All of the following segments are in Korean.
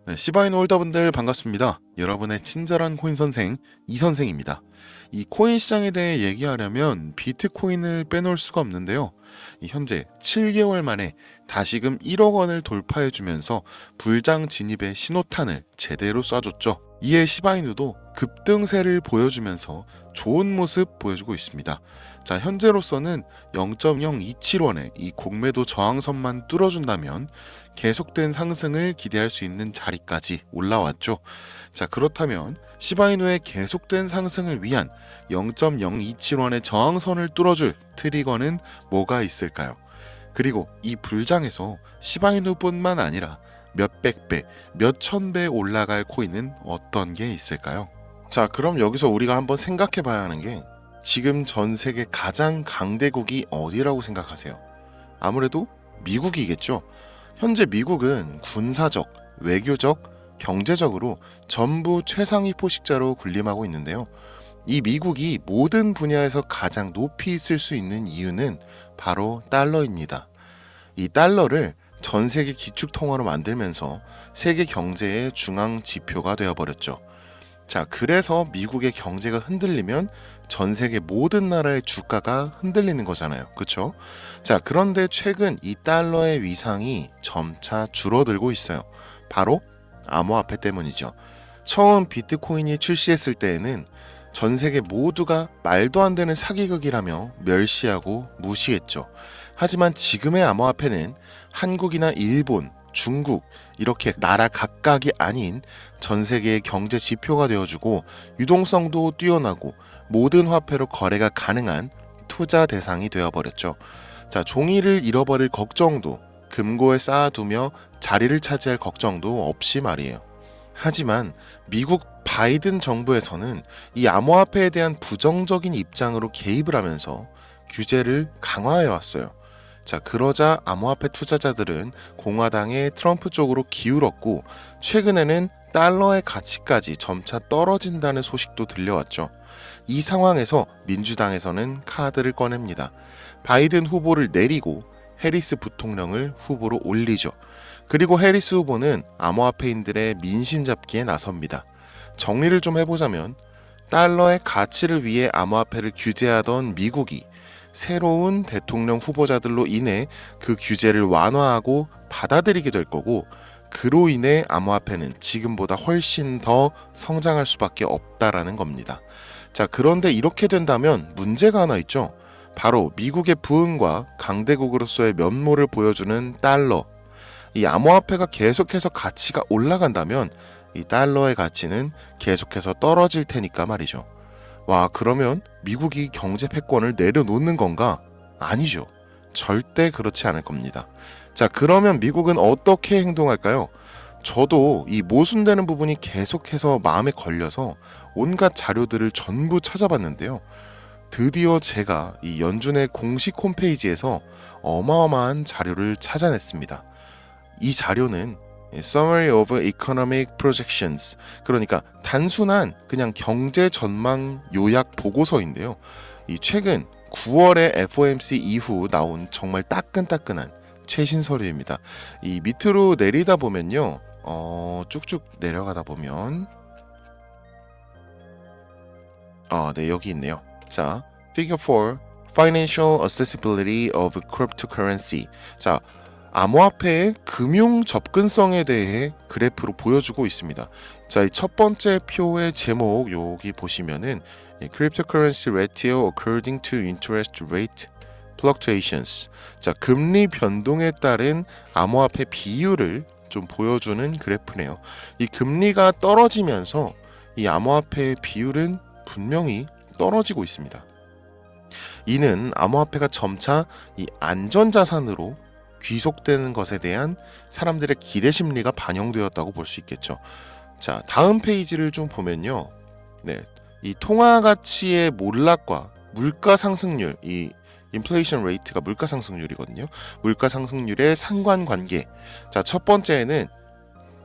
네, 시바이노 홀더분들 반갑습니다. 여러분의 친절한 코인 선생 이선생입니다. 이 코인 시장에 대해 얘기하려면 비트코인을 빼놓을 수가 없는데요. 현재 7개월 만에 다시금 1억 원을 돌파해주면서 불장 진입의 신호탄을 제대로 쏴줬죠. 이에 시바이누도 급등세를 보여주면서 좋은 모습 보여주고 있습니다. 자, 현재로서는 0.027원의 이 공매도 저항선만 뚫어준다면 계속된 상승을 기대할 수 있는 자리까지 올라왔죠. 자, 그렇다면 시바이누의 계속된 상승을 위한 0.027원의 저항선을 뚫어줄 트리거는 뭐가 있을까요? 그리고 이 불장에서 시바이누뿐만 아니라 몇백 배, 몇천 배 올라갈 코인은 어떤 게 있을까요? 자, 그럼 여기서 우리가 한번 생각해 봐야 하는 게 지금 전 세계 가장 강대국이 어디라고 생각하세요? 아무래도 미국이겠죠. 현재 미국은 군사적, 외교적, 경제적으로 전부 최상위 포식자로 군림하고 있는데요. 이 미국이 모든 분야에서 가장 높이 있을 수 있는 이유는 바로 달러입니다. 이 달러를 전 세계 기축통화로 만들면서 세계 경제의 중앙 지표가 되어버렸죠. 자, 그래서 미국의 경제가 흔들리면 전 세계 모든 나라의 주가가 흔들리는 거잖아요. 그렇죠? 자, 그런데 최근 이 달러의 위상이 점차 줄어들고 있어요. 바로 암호화폐 때문이죠. 처음 비트코인이 출시했을 때에는 전 세계 모두가 말도 안 되는 사기극이라며 멸시하고 무시했죠. 하지만 지금의 암호화폐는 한국이나 일본, 중국 이렇게 나라 각각이 아닌 전 세계의 경제 지표가 되어주고 유동성도 뛰어나고 모든 화폐로 거래가 가능한 투자 대상이 되어버렸죠. 자, 종이를 잃어버릴 걱정도 금고에 쌓아두며 자리를 차지할 걱정도 없이 말이에요. 하지만 미국 바이든 정부에서는 이 암호화폐에 대한 부정적인 입장으로 개입을 하면서 규제를 강화해 왔어요. 자, 그러자 암호화폐 투자자들은 공화당의 트럼프 쪽으로 기울었고 최근에는 달러의 가치까지 점차 떨어진다는 소식도 들려왔죠. 이 상황에서 민주당에서는 카드를 꺼냅니다. 바이든 후보를 내리고 해리스 부통령을 후보로 올리죠. 그리고 해리스 후보는 암호화폐인들의 민심 잡기에 나섭니다. 정리를 좀 해보자면 달러의 가치를 위해 암호화폐를 규제하던 미국이 새로운 대통령 후보자들로 인해 그 규제를 완화하고 받아들이게 될 거고, 그로 인해 암호화폐는 지금보다 훨씬 더 성장할 수밖에 없다라는 겁니다. 자, 그런데 이렇게 된다면 문제가 하나 있죠. 바로 미국의 부흥과 강대국으로서의 면모를 보여주는 달러. 이 암호화폐가 계속해서 가치가 올라간다면 이 달러의 가치는 계속해서 떨어질 테니까 말이죠. 와, 그러면 미국이 경제 패권을 내려놓는 건가? 아니죠. 절대 그렇지 않을 겁니다. 자, 그러면 미국은 어떻게 행동할까요? 저도 이 모순되는 부분이 계속해서 마음에 걸려서 온갖 자료들을 전부 찾아봤는데요. 드디어 제가 이 연준의 공식 홈페이지에서 어마어마한 자료를 찾아냈습니다. 이 자료는 Summary of Economic Projections, 그러니까 단순한 그냥 경제 전망 요약 보고서인데요. 이 최근 9월에 FOMC 이후 나온 정말 따끈따끈한 최신 서류입니다. 이 밑으로 내리다 보면요, 쭉쭉 내려가다 보면 네, 여기 있네요. 자, Figure 4, Financial Accessibility of Cryptocurrency. 자, 암호화폐의 금융 접근성에 대해 그래프로 보여주고 있습니다. 자, 이 첫 번째 표의 제목 여기 보시면은 Cryptocurrency Ratio According to Interest Rate Fluctuations. 자, 금리 변동에 따른 암호화폐 비율을 좀 보여주는 그래프네요. 이 금리가 떨어지면서 이 암호화폐의 비율은 분명히 떨어지고 있습니다. 이는 암호화폐가 점차 이 안전자산으로 귀속되는 것에 대한 사람들의 기대 심리가 반영되었다고 볼 수 있겠죠. 자, 다음 페이지를 좀 보면요. 네, 이 통화 가치의 몰락과 물가 상승률, 이 인플레이션 레이트가 물가 상승률이거든요. 물가 상승률의 상관관계. 자, 첫 번째는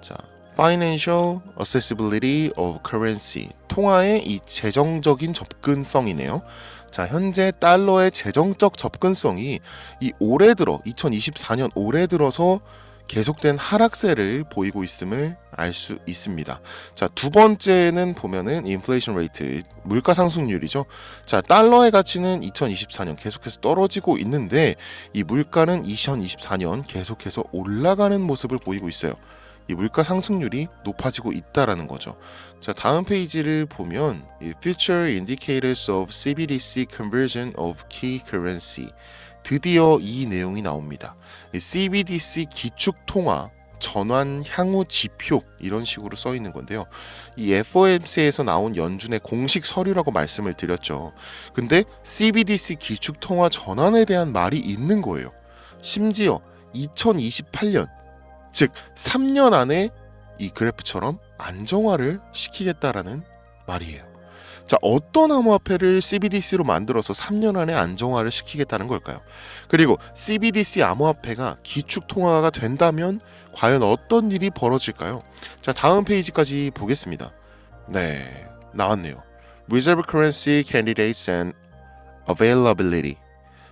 자, Financial Accessibility of Currency, 통화의 이 재정적인 접근성이네요. 자, 현재 달러의 재정적 접근성이 이 올해 들어 2024년 올해 들어서 계속된 하락세를 보이고 있음을 알 수 있습니다. 자, 두 번째는 보면은 인플레이션 레이트, 물가 상승률이죠. 자, 달러의 가치는 2024년 계속해서 떨어지고 있는데 이 물가는 2024년 계속해서 올라가는 모습을 보이고 있어요. 이 물가 상승률이 높아지고 있다라는 거죠. 자, 다음 페이지를 보면 이 Future Indicators of CBDC Conversion of Key Currency, 드디어 이 내용이 나옵니다. 이 CBDC 기축통화 전환 향후 지표, 이런 식으로 써 있는 건데요. 이 FOMC에서 나온 연준의 공식 서류라고 말씀을 드렸죠. 근데 CBDC 기축통화 전환에 대한 말이 있는 거예요. 심지어 2028년, 즉 3년 안에 이 그래프처럼 안정화를 시키겠다라는 말이에요. 자, 어떤 암호화폐를 CBDC로 만들어서 3년 안에 안정화를 시키겠다는 걸까요? 그리고 CBDC 암호화폐가 기축통화가 된다면 과연 어떤 일이 벌어질까요? 자, 다음 페이지까지 보겠습니다. 네, 나왔네요. Reserve Currency Candidates and Availability.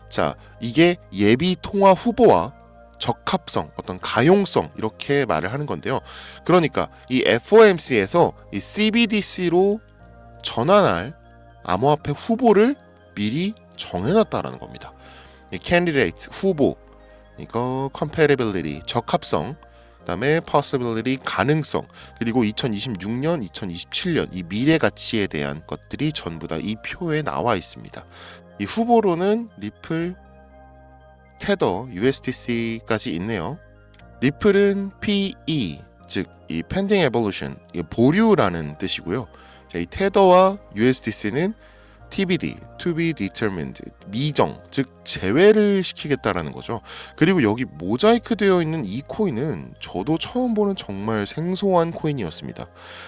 자, 이게 예비 통화 후보와 적합성, 어떤 가용성, 이렇게 말을 하는 건데요. 그러니까 이 FOMC에서 이 CBDC로 전환할 암호화폐 후보를 미리 정해놨다라는 겁니다. 이 candidate, 후보, 이거 compatibility, 적합성, 그다음에 possibility, 가능성, 그리고 2026년, 2027년 이 미래 가치에 대한 것들이 전부 다 이 표에 나와 있습니다. 이 후보로는 리플, 테더, USDC까지 있네요. 리플은 PE, 즉 이 Pending Evolution, 보류라는 뜻이고요. 자, 이 테더와 USDC는 TBD, To be determined, 미정, 즉 제외를 시키겠다라는 거죠. 그리고 여기 모자이크 되어 있는 이 코인은 저도 처음 보는 정말 생소한 코인이었습니다.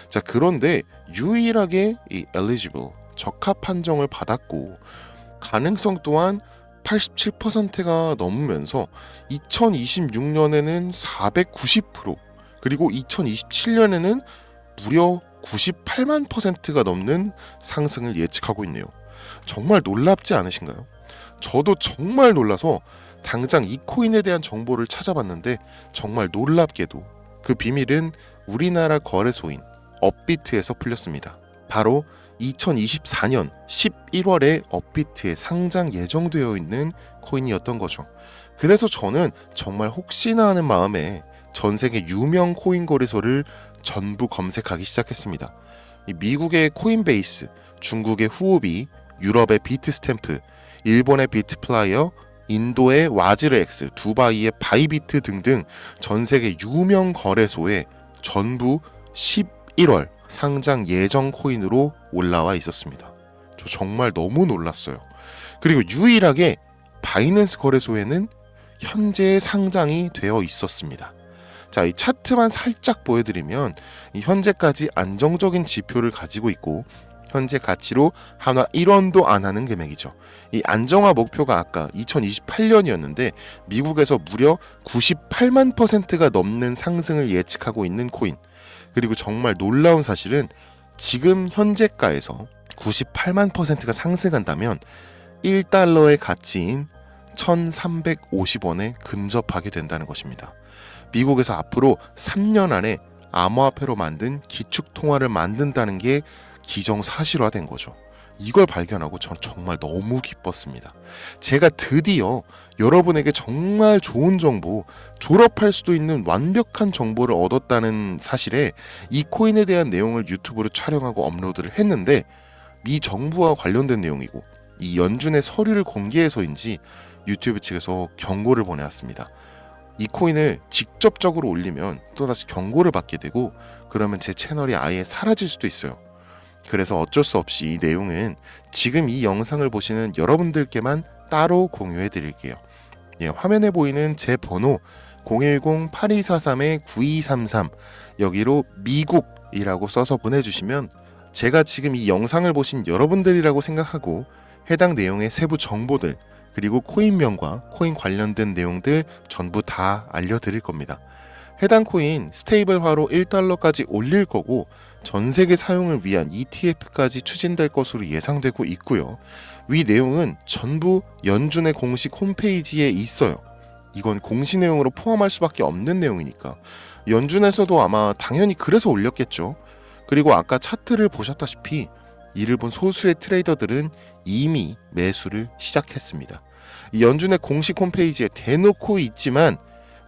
자, 그런데 유일하게 이 eligible, 적합 판정을 받았고 가능성 또한 87%가 넘으면서 2026년에는 490%, 그리고 2027년에는 무려 98만 %가 넘는 상승을 예측하고 있네요. 정말 놀랍지 않으신가요? 저도 정말 놀라서 당장 이 코인에 대한 정보를 찾아봤는데 정말 놀랍게도 그 비밀은 우리나라 거래소인 업비트에서 풀렸습니다. 바로 2024년 11월에 업비트에 상장 예정되어 있는 코인이었던 거죠. 그래서 저는 정말 혹시나 하는 마음에 전 세계 유명 코인 거래소를 전부 검색하기 시작했습니다. 미국의 코인베이스, 중국의 후오비, 유럽의 비트스탬프, 일본의 비트플라이어, 인도의 와즈르엑스, 두바이의 바이비트 등등 전 세계 유명 거래소에 전부 11월 상장 예정 코인으로 올라와 있었습니다. 저 정말 너무 놀랐어요. 그리고 유일하게 바이낸스 거래소에는 현재 상장이 되어 있었습니다. 자, 이 차트만 살짝 보여드리면 이 현재까지 안정적인 지표를 가지고 있고 현재 가치로 한화 1원도 안 하는 금액이죠. 이 안정화 목표가 아까 2028년이었는데 미국에서 무려 98만 %가 넘는 상승을 예측하고 있는 코인. 그리고 정말 놀라운 사실은 지금 현재가에서 98만 %가 상승한다면 1달러의 가치인 1350원에 근접하게 된다는 것입니다. 미국에서 앞으로 3년 안에 암호화폐로 만든 기축통화를 만든다는 게 기정사실화된 거죠. 이걸 발견하고 전 정말 너무 기뻤습니다. 제가 드디어 여러분에게 정말 좋은 정보, 졸업할 수도 있는 완벽한 정보를 얻었다는 사실에 이 코인에 대한 내용을 유튜브로 촬영하고 업로드를 했는데 미 정부와 관련된 내용이고 이 연준의 서류를 공개해서인지 유튜브 측에서 경고를 보내왔습니다. 이 코인을 직접적으로 올리면 또다시 경고를 받게 되고 그러면 제 채널이 아예 사라질 수도 있어요. 그래서 어쩔 수 없이 이 내용은 지금 이 영상을 보시는 여러분들께만 따로 공유해 드릴게요. 예, 화면에 보이는 제 번호 010-8243-9233 여기로 미국이라고 써서 보내주시면 제가 지금 이 영상을 보신 여러분들이라고 생각하고 해당 내용의 세부 정보들 그리고 코인명과 코인 관련된 내용들 전부 다 알려드릴 겁니다. 해당 코인 스테이블화로 1달러까지 올릴 거고 전 세계 사용을 위한 ETF까지 추진될 것으로 예상되고 있고요. 위 내용은 전부 연준의 공식 홈페이지에 있어요. 이건 공시 내용으로 포함할 수밖에 없는 내용이니까. 연준에서도 아마 당연히 그래서 올렸겠죠. 그리고 아까 차트를 보셨다시피 이를 본 소수의 트레이더들은 이미 매수를 시작했습니다. 이 연준의 공식 홈페이지에 대놓고 있지만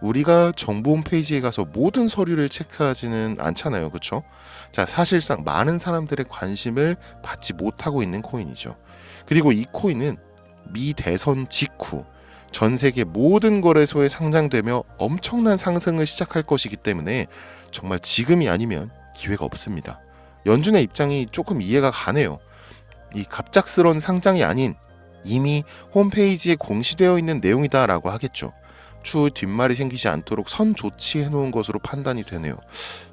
우리가 정부 홈페이지에 가서 모든 서류를 체크하지는 않잖아요. 그렇죠? 자, 사실상 많은 사람들의 관심을 받지 못하고 있는 코인이죠. 그리고 이 코인은 미 대선 직후 전 세계 모든 거래소에 상장되며 엄청난 상승을 시작할 것이기 때문에 정말 지금이 아니면 기회가 없습니다. 연준의 입장이 조금 이해가 가네요. 이 갑작스러운 상장이 아닌 이미 홈페이지에 공시되어 있는 내용이다라고 하겠죠. 추후 뒷말이 생기지 않도록 선 조치해 놓은 것으로 판단이 되네요.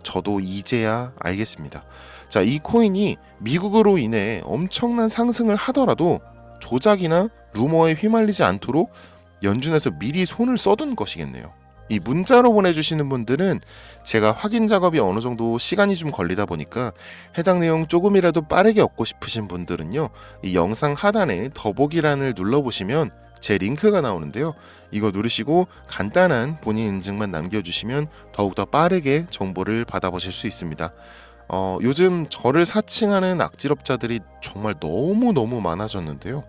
저도 이제야 알겠습니다. 자, 이 코인이 미국으로 인해 엄청난 상승을 하더라도 조작이나 루머에 휘말리지 않도록 연준에서 미리 손을 써둔 것이겠네요. 이 문자로 보내주시는 분들은 제가 확인 작업이 어느 정도 시간이 좀 걸리다 보니까 해당 내용 조금이라도 빠르게 얻고 싶으신 분들은요, 이 영상 하단에 더보기란을 눌러보시면 제 링크가 나오는데요. 이거 누르시고 간단한 본인 인증만 남겨주시면 더욱더 빠르게 정보를 받아보실 수 있습니다. 요즘 저를 사칭하는 악질업자들이 정말 너무 많아졌는데요.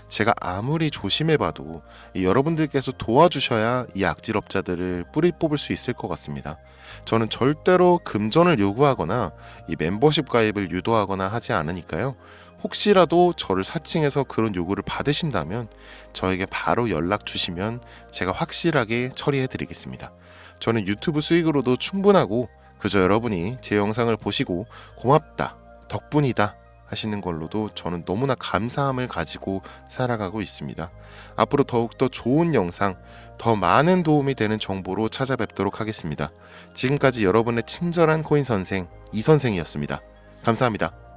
제가 아무리 조심해봐도 여러분들께서 도와주셔야 이 악질업자들을 뿌리 뽑을 수 있을 것 같습니다. 저는 절대로 금전을 요구하거나 이 멤버십 가입을 유도하거나 하지 않으니까요. 혹시라도 저를 사칭해서 그런 요구를 받으신다면 저에게 바로 연락 주시면 제가 확실하게 처리해 드리겠습니다. 저는 유튜브 수익으로도 충분하고 그저 여러분이 제 영상을 보시고 고맙다, 덕분이다 하시는 걸로도 저는 너무나 감사함을 가지고 살아가고 있습니다. 앞으로 더욱더 좋은 영상, 더 많은 도움이 되는 정보로 찾아뵙도록 하겠습니다. 지금까지 여러분의 친절한 코인 선생 이선생이었습니다. 감사합니다.